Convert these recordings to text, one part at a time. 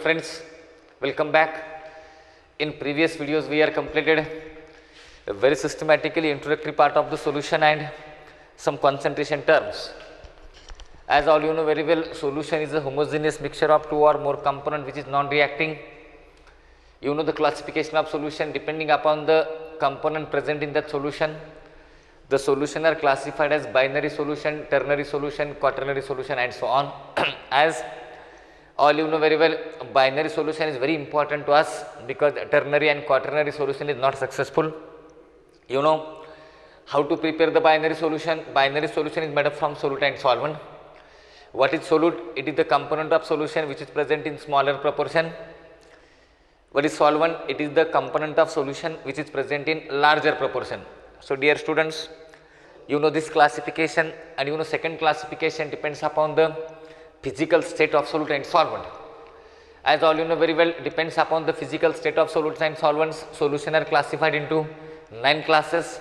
friends, welcome back. In previous videos we are completed a very systematically introductory part of the solution and some concentration terms. As all you know very well, solution is a homogeneous mixture of two or more component which is non-reacting. You know the classification of solution depending upon the component present in that solution. The solution are classified as binary solution, ternary solution, quaternary solution and so on. As all you know very well, binary solution is very important to us because ternary and quaternary solution is not successful. You know how to prepare the binary solution. Binary solution is made up from solute and solvent. What is solute? It is the component of solution which is present in smaller proportion. What is solvent? It is the component of solution which is present in larger proportion. So dear students, you know this classification, and you know second classification depends upon the physical state of solute and solvent. As all you know very well, depends upon the physical state of solutes and solvents. Solution are classified into 9 classes.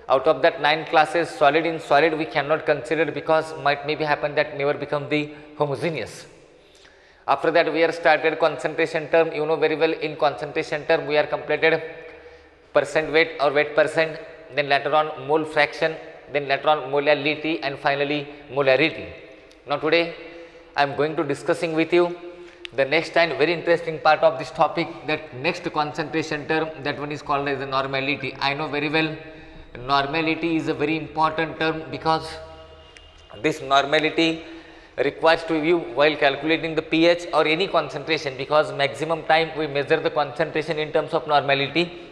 Out of that 9 classes, solid in solid we cannot consider because might maybe happen that never become the homogeneous. After that we are started concentration term. You know very well, in concentration term we are completed percent weight or weight percent, then later on mole fraction, then later on molality and finally molarity. Now today I am going to discussing with you the next and very interesting part of this topic, that next concentration term, that one is called as the normality. I know very well normality is a very important term because this normality requires to you while calculating the pH or any concentration, because maximum time we measure the concentration in terms of normality.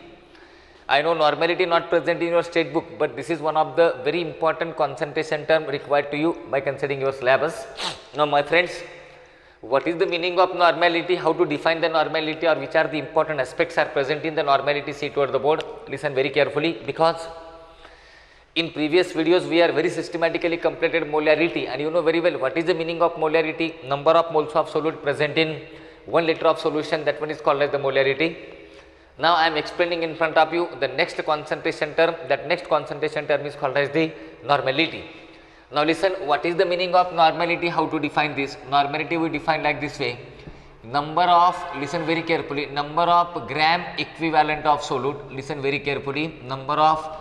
I know normality not present in your state book, but this is one of the very important concentration term required to you by considering your syllabus. Now my friends, what is the meaning of normality, how to define the normality, or which are the important aspects are present in the normality? See toward the board, listen very carefully, because in previous videos we are very systematically completed molarity, and you know very well what is the meaning of molarity. Number of moles of solute present in 1 liter of solution, that one is called as the molarity. Now I am explaining in front of you the next concentration term. That next concentration term is called as the normality. Now listen, what is the meaning of normality, how to define this? Normality we define like this way: number of, listen very carefully, number of gram equivalent of solute, listen very carefully, number of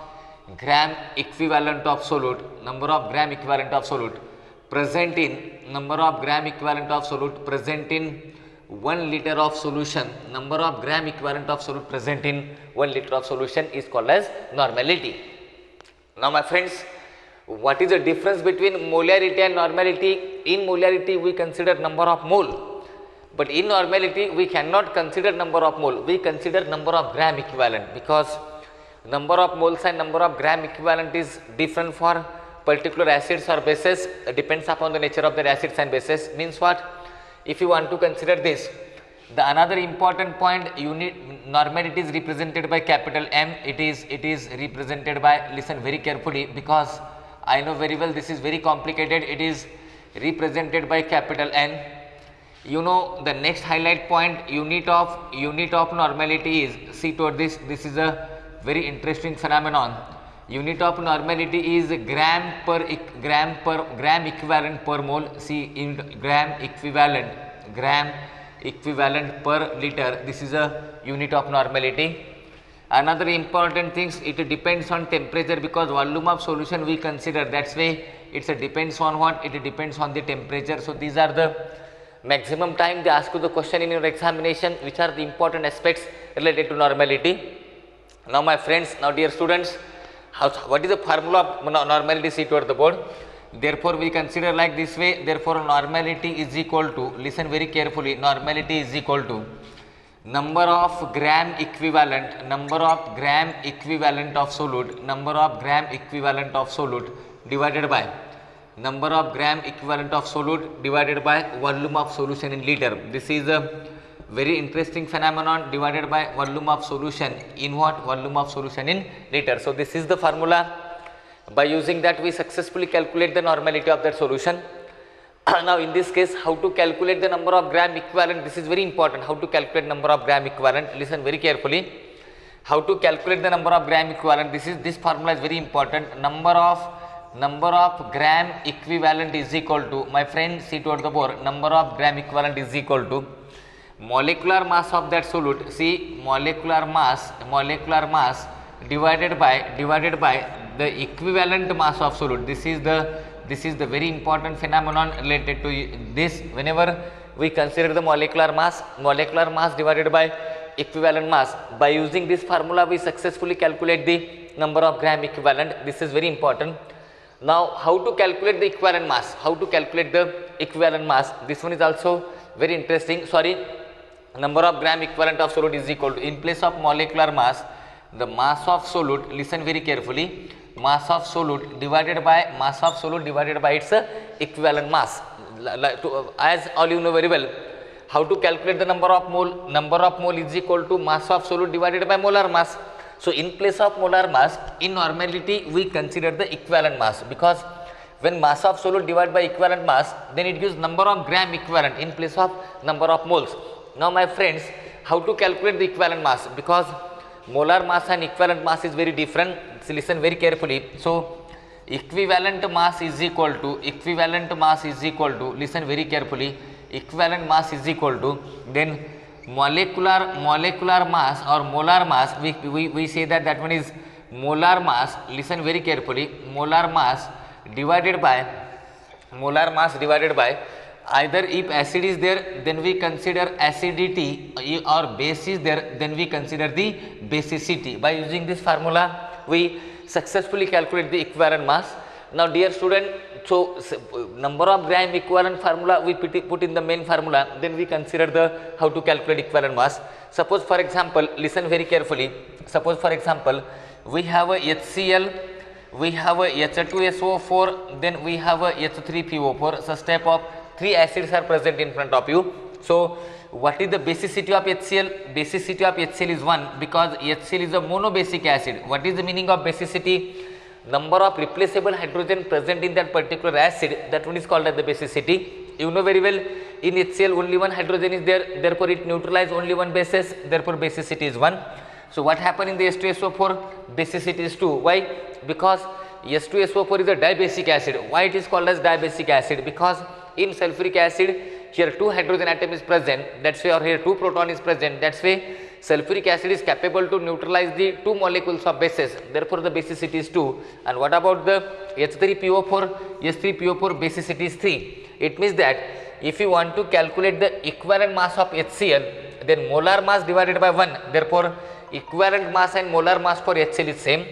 gram equivalent of solute, number of gram equivalent of solute present in, number of gram equivalent of solute present in 1 liter of solution, number of gram equivalent of solute present in 1 liter of solution is called as normality. Now my friends, what is the difference between molarity and normality? In molarity we consider number of mole, but in normality we cannot consider number of mole, we consider number of gram equivalent, because number of moles and number of gram equivalent is different for particular acids or bases, depends upon the nature of the acids and bases. Means what? If you want to consider this, the another important point, normality is represented by capital M. It is represented by, listen very carefully, because I know very well this is very complicated. It is represented by capital N. You know the next highlight point, unit of normality is, see toward this, this is a very interesting phenomenon. Unit of normality is gram equivalent per mole. See, in gram equivalent per liter, this is a unit of normality. Another important things, it depends on temperature, because volume of solution we consider, that's why it's a depends on what? It depends on the temperature. So these are the maximum time they ask you the question in your examination, which are the important aspects related to normality. Now my friends, now dear students, what is the formula of normality? See toward the board. Therefore we consider like this way, therefore normality is equal to, listen very carefully, normality is equal to number of gram equivalent of solute, number of gram equivalent of solute divided by number of gram equivalent of solute divided by volume of solution in liter. This is a very interesting phenomenon, divided by volume of solution in what? Volume of solution in liter. So this is the formula. By using that we successfully calculate the normality of that solution. Now in this case, how to calculate the number of gram equivalent? This is very important. How to calculate number of gram equivalent? Listen very carefully. How to calculate the number of gram equivalent? This formula is very important. Number of gram equivalent is equal to, my friend, see toward the board, number of gram equivalent is equal to molecular mass of that solute, see molecular mass divided by the equivalent mass of solute. This is the very important phenomenon related to this. Whenever we consider the molecular mass divided by equivalent mass, by using this formula we successfully calculate the number of gram equivalent. This is very important. Now how to calculate the equivalent mass, this one is also very interesting. Sorry, number of gram equivalent of solute is equal to, in place of molecular mass, the mass of solute, listen very carefully, mass of solute divided by its equivalent mass. As all you know very well, how to calculate the number of mole is equal to mass of solute divided by molar mass. So in place of molar mass, in normality we consider the equivalent mass, because when mass of solute divided by equivalent mass, then it gives number of gram equivalent in place of number of moles. Now my friends, how to calculate the equivalent mass, because molar mass and equivalent mass is very different. So listen very carefully. So equivalent mass is equal to, listen very carefully, equivalent mass is equal to, then molecular mass or molar mass, we say that one is molar mass, listen very carefully, molar mass divided by either if acid is there, then we consider acidity, or base is there, then we consider the basicity. By using this formula we successfully calculate the equivalent mass. Now dear student, so number of gram equivalent formula we put in the main formula, then we consider the how to calculate equivalent mass. Suppose for example, listen very carefully, suppose for example we have a HCl, we have a H2SO4, then we have a H3PO4, such type of 3 acids are present in front of you. So what is the basicity of HCl? Basicity of HCl is 1, because HCl is a monobasic acid. What is the meaning of basicity? Number of replaceable hydrogen present in that particular acid, that one is called as the basicity. You know very well, in HCl only one hydrogen is there, therefore it neutralizes only one basis, therefore basicity is 1. So what happened in the H2SO4? Basicity is 2. Why? Because H2SO4 is a dibasic acid. Why it is called as dibasic acid? Because in sulfuric acid, here 2 hydrogen atom is present, that's why, or here 2 proton is present, that's why sulfuric acid is capable to neutralize the 2 molecules of bases, therefore the basicity is 2. And what about the H3PO4? H3PO4 basicity is 3. It means that if you want to calculate the equivalent mass of HCl, then molar mass divided by 1, therefore equivalent mass and molar mass for HCl is same.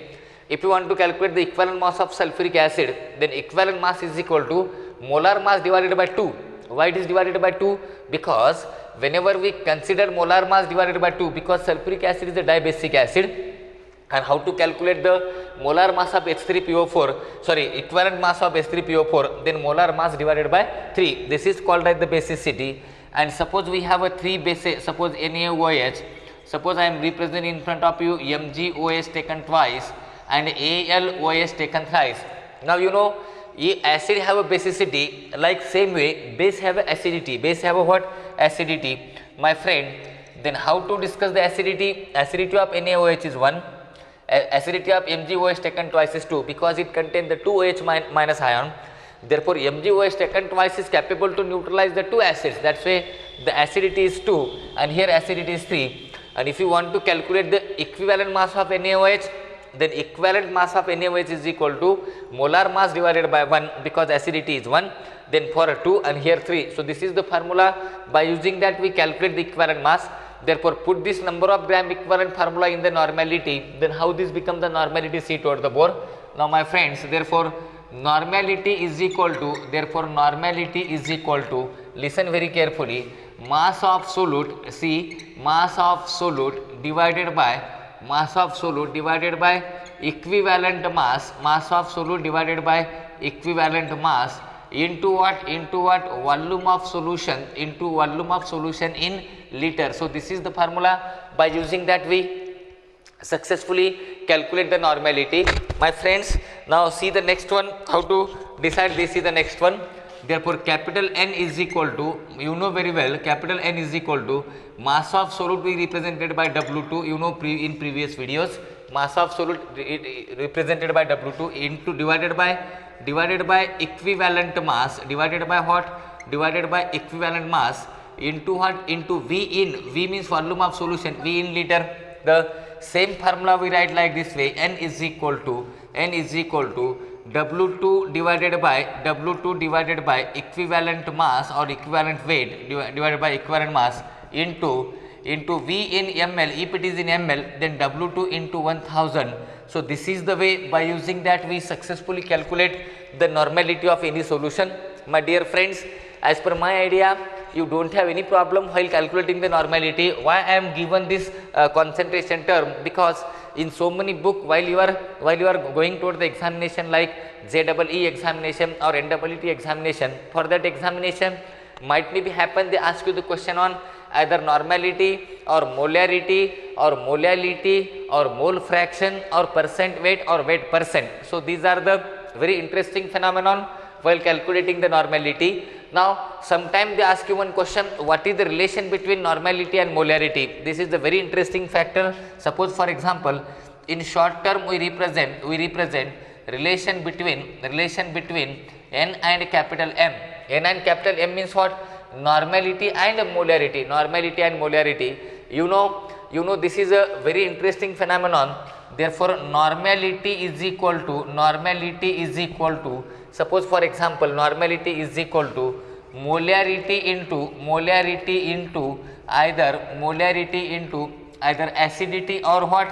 If you want to calculate the equivalent mass of sulfuric acid, then equivalent mass is equal to molar mass divided by 2. Why it is divided by 2? Because whenever we consider molar mass divided by 2, because sulfuric acid is a dibasic acid, and how to calculate the molar mass of H3PO4, sorry, equivalent mass of H3PO4, then molar mass divided by 3. This is called as the basicity. And suppose we have a 3 bases, suppose NaOH, suppose I am representing in front of you MgOH taken twice and AlOH taken thrice. Now you know, acid have a basicity, like same way base have a acidity. Base have a what? Acidity. My friend, then how to discuss the acidity? Acidity of NaOH is 1, acidity of MgOH taken twice is 2, because it contains the 2 OH minus ion. Therefore MgOH taken twice is capable to neutralize the 2 acids, that's why the acidity is 2 and here acidity is 3. And if you want to calculate the equivalent mass of NaOH, then equivalent mass of NaOH is equal to molar mass divided by 1, because acidity is 1, then for a 2 and here 3. So this is the formula. By using that we calculate the equivalent mass. Therefore put this number of gram equivalent formula in the normality, then how this becomes the normality, see toward the board. Now my friends, therefore normality is equal to, listen very carefully, mass of solute, see, mass of solute divided by equivalent mass, into what? Volume of solution, in liter. So this is the formula. By using that we successfully calculate the normality. My friends, now see the next one, how to decide this is the next one. Therefore capital N is equal to, you know very well, capital N is equal to mass of solute we represented by W2, you know in previous videos, mass of solute represented by W2 into divided by equivalent mass, divided by what? Divided by equivalent mass into what? Into V in. V means volume of solution, V in liter. The same formula we write like this way, N is equal to W2 divided by equivalent mass or equivalent weight divided by equivalent mass into V in ml. If it is in ml, then W2 into 1000. So this is the way, by using that we successfully calculate the normality of any solution. My dear friends, as per my idea, you don't have any problem while calculating the normality. Why I am given this concentration term? Because in so many book, while you are going toward the examination like JEE examination or NEET examination, for that examination might maybe happen they ask you the question on either normality or molarity or molality or mole fraction or percent weight or weight percent. So these are the very interesting phenomenon while calculating the normality. Now sometime they ask you one question, what is the relation between normality and molarity? This is the very interesting factor. Suppose for example, in short term we represent relation between N and capital M. N and capital M means what? Normality and molarity. Normality and molarity. You know this is a very interesting phenomenon. Therefore normality is equal to suppose for example normality is equal to molarity into either acidity or what?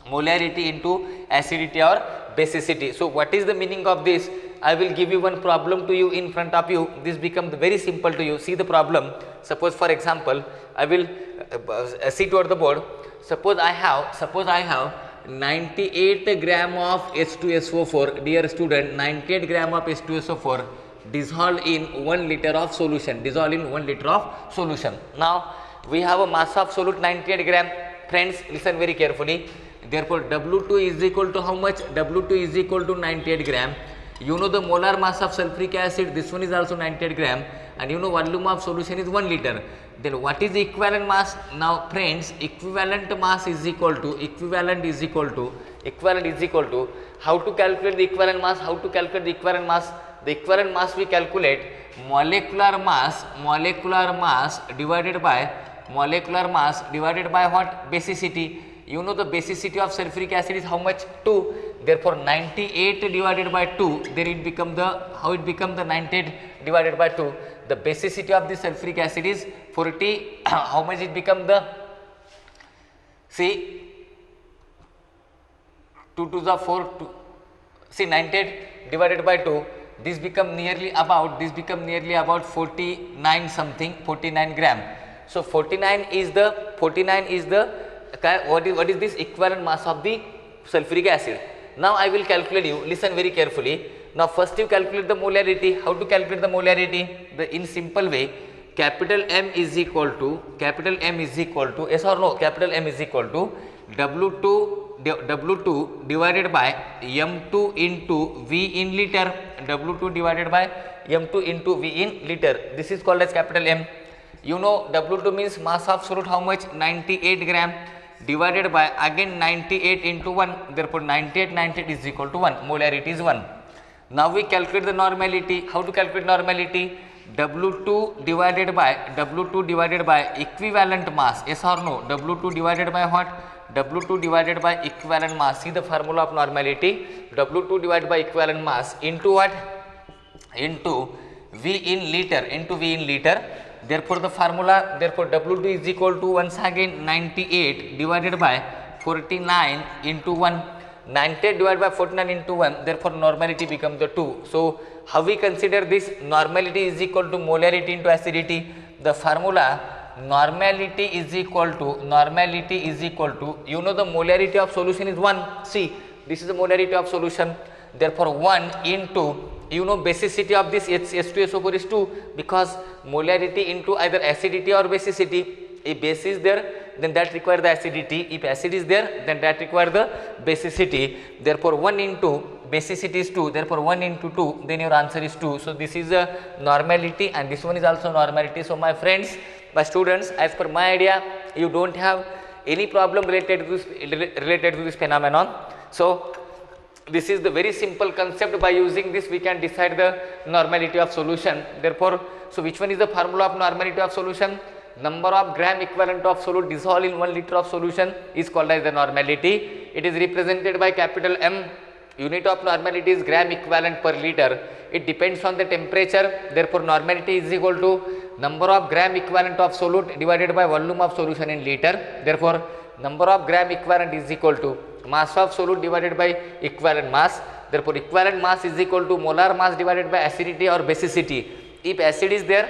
Molarity into acidity or basicity. So what is the meaning of this? I will give you one problem to you in front of you. This becomes very simple to you. See the problem. Suppose for example, I will see toward the board. Suppose I have 98 gram of H2SO4. Dear student, 98 gram of H2SO4 dissolved in 1 liter of solution. Now we have a mass of solute 98 gram. Friends, listen very carefully. Therefore W2 is equal to how much? W2 is equal to 98 gram. You know the molar mass of sulfuric acid, this one is also 98 gram, and you know volume of solution is 1 liter. Then what is the equivalent mass? Now friends, equivalent is equal to how to calculate the equivalent mass? The equivalent mass we calculate molecular mass divided by what? Basicity. You know the basicity of sulfuric acid is how much? 2. Therefore 98 divided by 2, then it become the 98 divided by 2. The basicity of the sulfuric acid is 40. How much it become the? See, 2 to the 4. See, 98 divided by 2. This become nearly about 49 something, 49 gram. So 49 is the what is this equivalent mass of the sulfuric acid. Now I will calculate you, listen very carefully. Now first you calculate the molarity. How to calculate the molarity? In simple way, capital M is equal to yes or no? Capital M is equal to W2 divided by M2 into V in liter. W2 divided by M2 into V in liter. This is called as capital M. You know W2 means mass of solute how much? 98 gram divided by again 98 into 1. Therefore 98 is equal to 1. Molarity is 1. Now we calculate the normality. How to calculate normality? W2 divided by equivalent mass. Yes or no? W2 divided by what? W2 divided by equivalent mass. See the formula of normality. W2 divided by equivalent mass into what? Into V in liter. Therefore the formula, W2 is equal to once again 98 divided by 49 into 1. 98 divided by 49 into 1. Therefore normality becomes the 2. So how we consider this? Normality is equal to molarity into acidity. The formula normality is equal to you know the molarity of solution is 1. See, this is the molarity of solution. Therefore 1 into, you know, basicity of this H2SO4 is 2, because molarity into either acidity or basicity. If base is there, then that require the acidity. If acid is there, then that require the basicity. Therefore 1 into basicity is 2. Therefore 1 into 2, then your answer is 2. So this is a normality, and this one is also normality. So my friends, my students, as per my idea, you don't have any problem related to this phenomenon. So this is the very simple concept. By using this we can decide the normality of solution. Therefore So which one is the formula of normality of solution? Number of gram equivalent of solute dissolved in 1 liter of solution is called as the normality. It is represented by capital M. Unit of normality is gram equivalent per liter. It depends on the temperature. Therefore normality is equal to number of gram equivalent of solute divided by volume of solution in liter. Therefore number of gram equivalent is equal to mass of solute divided by equivalent mass. Therefore equivalent mass is equal to molar mass divided by acidity or basicity. If acid is there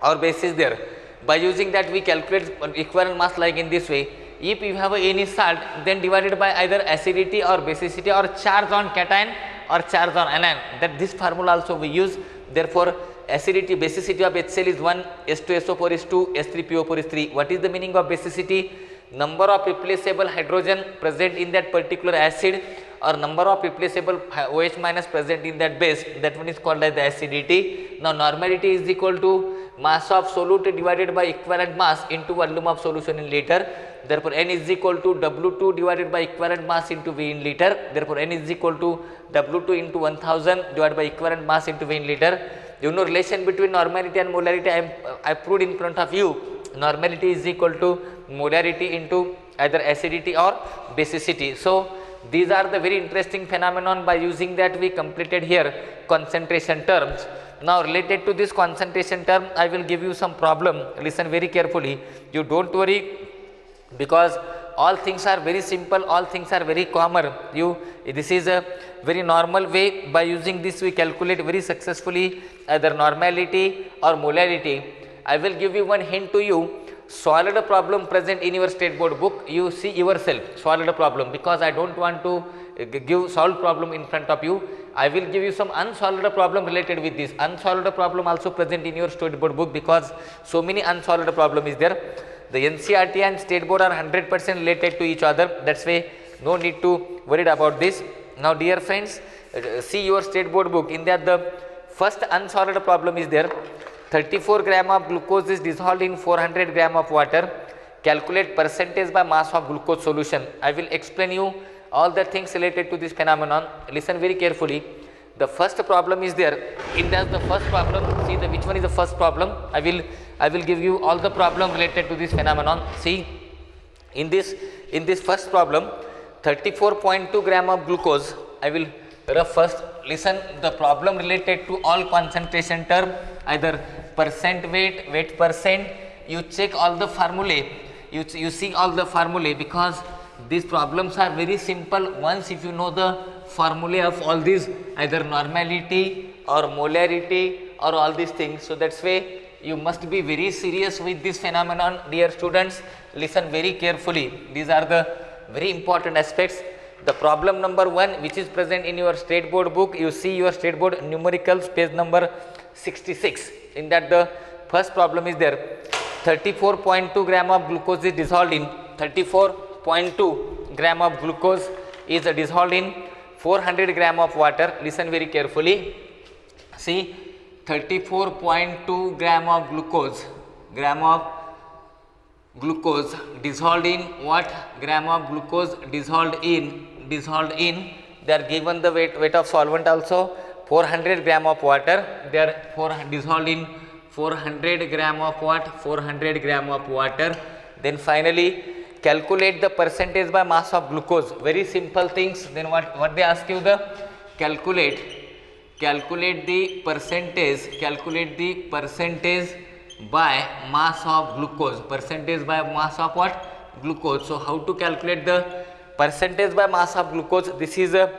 or base is there, by using that we calculate equivalent mass like in this way. If you have any salt, then divided by either acidity or basicity or charge on cation or charge on anion, that this formula also we use. Therefore acidity, basicity of HCl is 1, S2SO4 is 2, S3PO4 is 3. What is the meaning of basicity? Number of replaceable hydrogen present in that particular acid or number of replaceable OH minus present in that base, that one is called as the acidity. Now normality is equal to mass of solute divided by equivalent mass into volume of solution in liter. Therefore N is equal to W2 divided by equivalent mass into V in liter. Therefore N is equal to W2 into 1000 divided by equivalent mass into V in liter. You know relation between normality and molarity I proved in front of you. Normality is equal to molarity into either acidity or basicity. So these are the very interesting phenomenon. By using that we completed here concentration terms. Now related to this concentration term, I will give you some problem. Listen very carefully. You don't worry, because all things are very simple, all things are very common. This is a very normal way. By using this we calculate very successfully either normality or molarity. I will give you one hint to you. Solve a problem present in your state board book. You see yourself, solve a problem, because I don't want to give solved problem in front of you. I will give you some unsolved problem related with this. Unsolved problem also present in your state board book, because so many unsolved problem is there. The NCERT and state board are 100% related to each other. That's why no need to worry about this. Now dear friends, see your state board book. In that the first unsolved problem is there. 34 gram of glucose is dissolved in 400 gram of water. Calculate percentage by mass of glucose solution. I will explain you all the things related to this phenomenon. Listen very carefully. The first problem is there. In that the first problem, see which one is the first problem. I will give you all the problem related to this phenomenon. See, in this first problem, 34.2 gram of glucose. I will rough first. Listen, the problem related to all concentration term, either percent weight, weight percent. You check all the formulae. You see all the formulae, because these problems are very simple. Once if you know the formula of all these, either normality or molarity or all these things, so that's why you must be very serious with this phenomenon. Dear students, listen very carefully. These are the very important aspects. The problem number 1, which is present in your state board book, you see your state board numericals page number 66. In that the first problem is there. 34.2 gram of glucose is dissolved in 34.2 gram of glucose is dissolved in 400 gram of water. Listen very carefully. See, 34.2 gram of glucose dissolved in what? Gram of glucose dissolved in they are given the weight of solvent also 400 gram of water. They are dissolved in 400 gram of what? 400 gram of water. Then finally calculate the percentage by mass of glucose. Very simple things. Then what they ask you, the calculate the percentage by mass of glucose. Percentage by mass of what? Glucose. So how to calculate the percentage by mass of glucose? This is a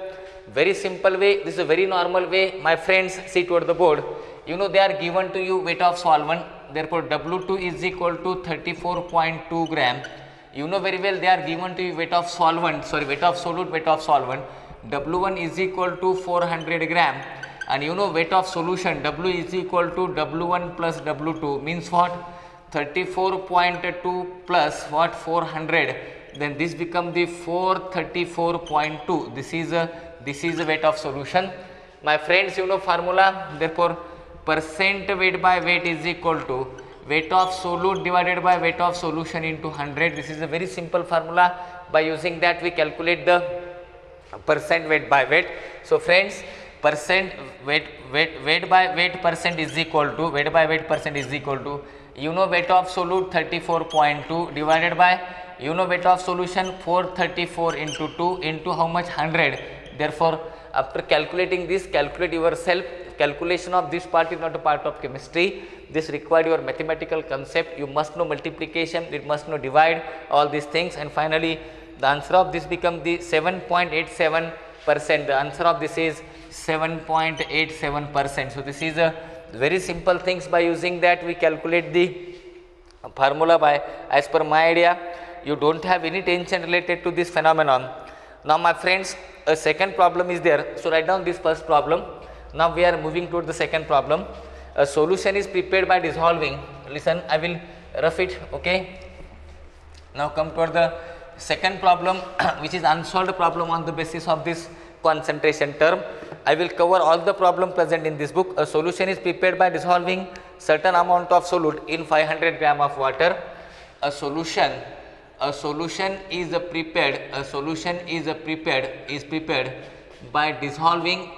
very simple way. This is a very normal way. My friends, see toward the board. You know they are given to you weight of solvent. Therefore W2 is equal to 34.2 gram. You know very well they are given to you weight of solvent, weight of solute, weight of solvent. W1 is equal to 400 gram. And you know weight of solution, W is equal to W1 plus W2, means what? 34.2 plus what? 400. Then this become the 434.2. This is the weight of solution. My friends, you know formula. Therefore percent weight by weight is equal to weight of solute divided by weight of solution into 100. This is a very simple formula. By using that we calculate the percent weight by weight. So friends, percent weight by weight percent is equal to you know weight of solute 34.2 divided by you know weight of solution 434 into 2 into how much 100. Therefore, after calculating this, calculate yourself. Calculation of this part is not a part of chemistry. This required your mathematical concept. You must know multiplication, you must know divide, all these things, and finally the answer of this become the 7.87%. The answer of this is 7.87%. So this is a very simple things. By using that we calculate the formula. By as per my idea, you don't have any tension related to this phenomenon. Now my friends, a second problem is there. So write down this first problem. Now we are moving to the second problem. A solution is prepared by dissolving. Listen, I will rough it. Okay. Now come toward the second problem which is unsolved problem on the basis of this concentration term. I will cover all the problem present in this book. A solution is prepared by dissolving certain amount of solute in 500 gram of water. A solution is prepared by dissolving.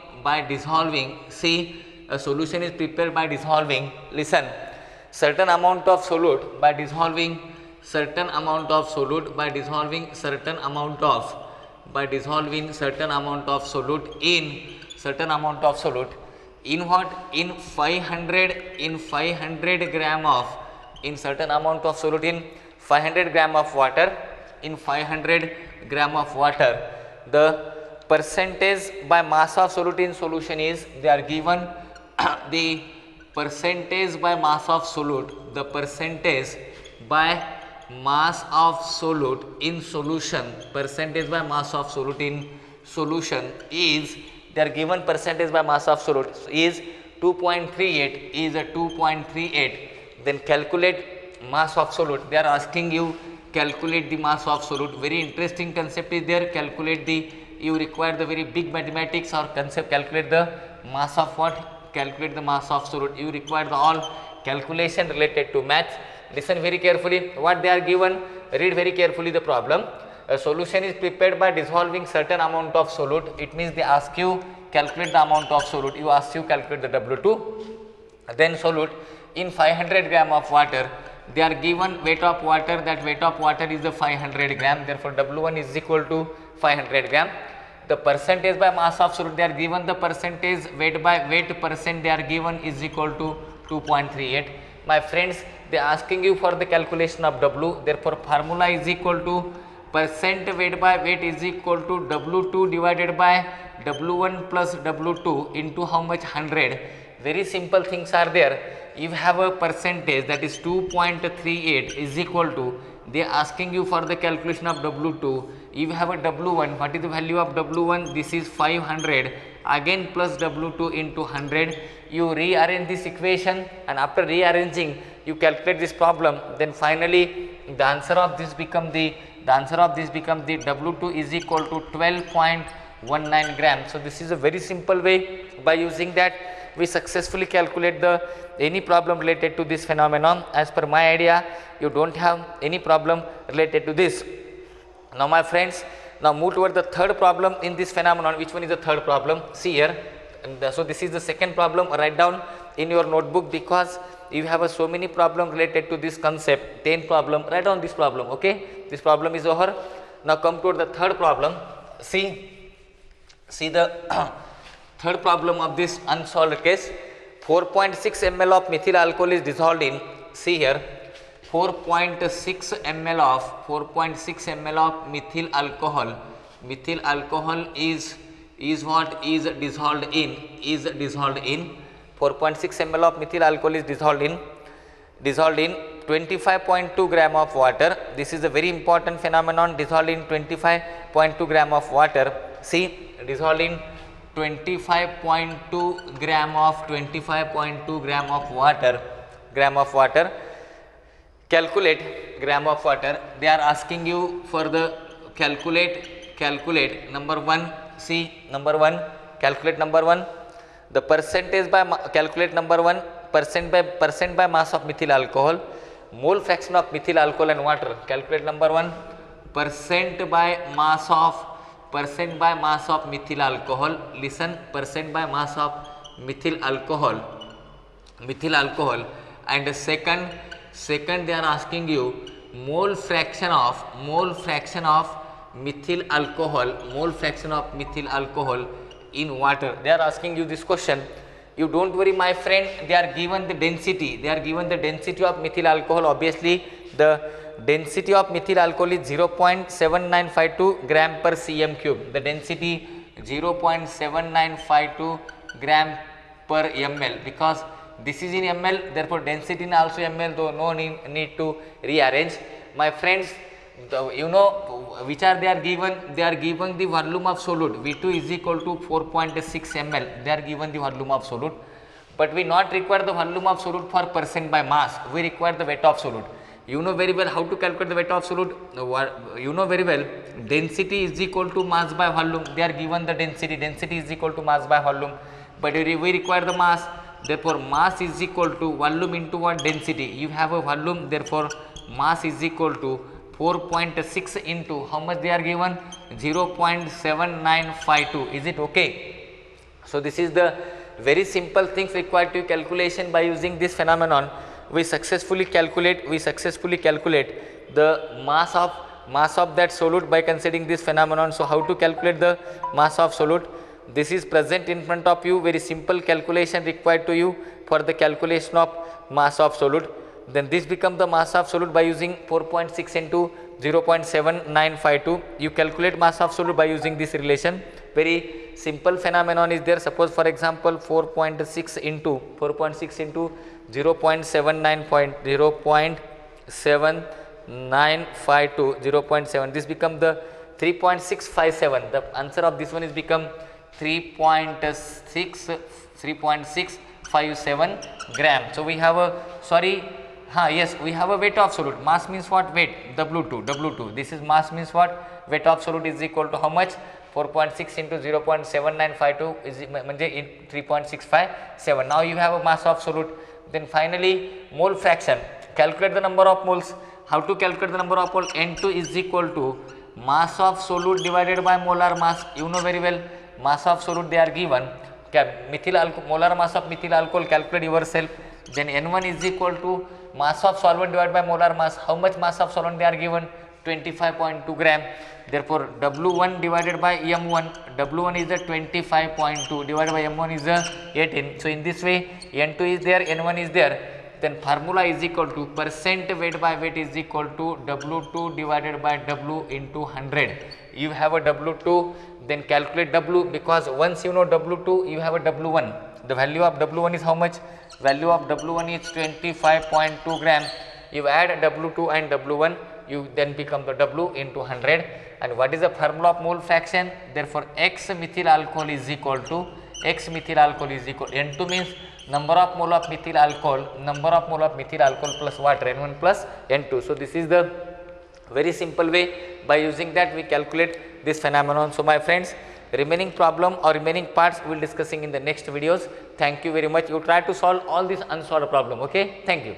See, a solution is prepared by dissolving. Listen, certain amount of solute by dissolving certain amount of solute in what? In 500 gram of certain amount of solute in 500 gram of water. The percentage by mass of solute in solution is, they are given the percentage by mass of solute, in solution, is, they are given percentage by mass of solute is 2.38. Then calculate mass of solute. They are asking you calculate the mass of solute. Very interesting concept is there. You require the very big mathematics or concept. Calculate the mass of what? Calculate the mass of solute. You require the all calculation related to math. Listen very carefully what they are given. Read very carefully the problem. A solution is prepared by dissolving certain amount of solute. It means they ask you calculate the amount of solute. You ask you calculate the W2. Then solute in 500 gram of water. They are given weight of water. That weight of water is the 500 gram. Therefore, W1 is equal to 500 gram. The percentage by mass of solute, they are given the percentage, weight by weight percent they are given is equal to 2.38. My friends, they are asking you for the calculation of W. Therefore, formula is equal to percent weight by weight is equal to W2 divided by W1 plus W2 into how much? 100. Very simple things are there. You have a percentage that is 2.38 is equal to, they are asking you for the calculation of W2. You have a W1. What is the value of W1? This is 500. Again plus W2 into 100. You rearrange this equation, and after rearranging you calculate this problem. Then finally the answer of this become the W2 is equal to 12.19 grams. So this is a very simple way. By using that we successfully calculate the any problem related to this phenomenon. As per my idea, you don't have any problem related to this. Now my friends, now move toward the third problem in this phenomenon. Which one is the third problem? See here. So this is the second problem. Write down in your notebook, because you have so many problems related to this concept. 10 problem. Write down this problem. Okay, this problem is over. Now come to the third problem. See the third problem of this unsolved case. 4.6 ml of methyl alcohol is dissolved in, see here, 4.6 ml of methyl alcohol is what? Is dissolved in 4.6 ml of methyl alcohol is dissolved in 25.2 gram of water. This is a very important phenomenon. Dissolved in 25.2 gram of water. See, dissolved in 25.2 gram of water. Calculate gram of water. They are asking you for the calculate number 1. See number 1, calculate number 1. The percentage by calculate number 1, percent by mass of methyl alcohol, mole fraction of methyl alcohol and water. Calculate number 1, percent by mass of percent by mass of methyl alcohol. Listen, percent by mass of methyl alcohol, and second they are asking you mole fraction of methyl alcohol in water. They are asking you this question. You don't worry my friend, they are given the density of methyl alcohol. Obviously the density of methyl alcohol is 0.7952 gram per cm cube. The density 0.7952 gram per ml, because this is in ml, therefore density in also ml, though no need to rearrange. My friends, you know which are they are given the volume of solute. V2 is equal to 4.6 ml. They are given the volume of solute, but we not require the volume of solute for percent by mass. We require the weight of solute. You know very well how to calculate the weight of solute. You know very well, density is equal to mass by volume. They are given the density is equal to mass by volume, but we require the mass. Therefore mass is equal to volume into what? Density. You have a volume, therefore mass is equal to 4.6 into how much they are given? 0.7952. Is it okay? So this is the very simple things required to calculation. By using this phenomenon, we successfully calculate the mass of that solute by considering this phenomenon. So how to calculate the mass of solute? This is present in front of you. Very simple calculation required to you for the calculation of mass of solute. Then this becomes the mass of solute by using 4.6 into 0.7952. You calculate mass of solute by using this relation. Very simple phenomenon is there. Suppose for example 4.6 into 0.7952, this become the 3.657. The answer of this one is become 3.657 gram. So we have a we have a weight of solute. Mass means what? Weight, W2. This is mass means what? Weight of solute is equal to how much? 4.6 into 0.7952 is 3.657. Now you have a mass of solute. Then finally mole fraction. Calculate the number of moles. How to calculate the number of moles? N2 is equal to mass of solute divided by molar mass. You know very well, mass of solute they are given. Molar mass of methyl alcohol, calculate yourself. Then N1 is equal to mass of solvent divided by molar mass. How much mass of solvent they are given? 25.2 gram. Therefore W1 divided by M1, W1 is the 25.2 divided by M1 is the 18. So in this way N2 is there, N1 is there. Then formula is equal to percent weight by weight is equal to W2 divided by W into 100. You have a W2, then calculate W, because once you know W2 you have a W1. The value of W1 is how much? Value of W1 is 25.2 gram. You add W2 and W1, you then become the W into 100. And what is the formula of mole fraction? Therefore X methyl alcohol is equal to N2 means number of mole of methyl alcohol plus water, N1 plus N2. So this is the very simple way. By using that we calculate this phenomenon. So my friends, remaining problem or remaining parts we will discussing in the next videos. Thank you very much. You try to solve all these unsolved problem. Okay, thank you.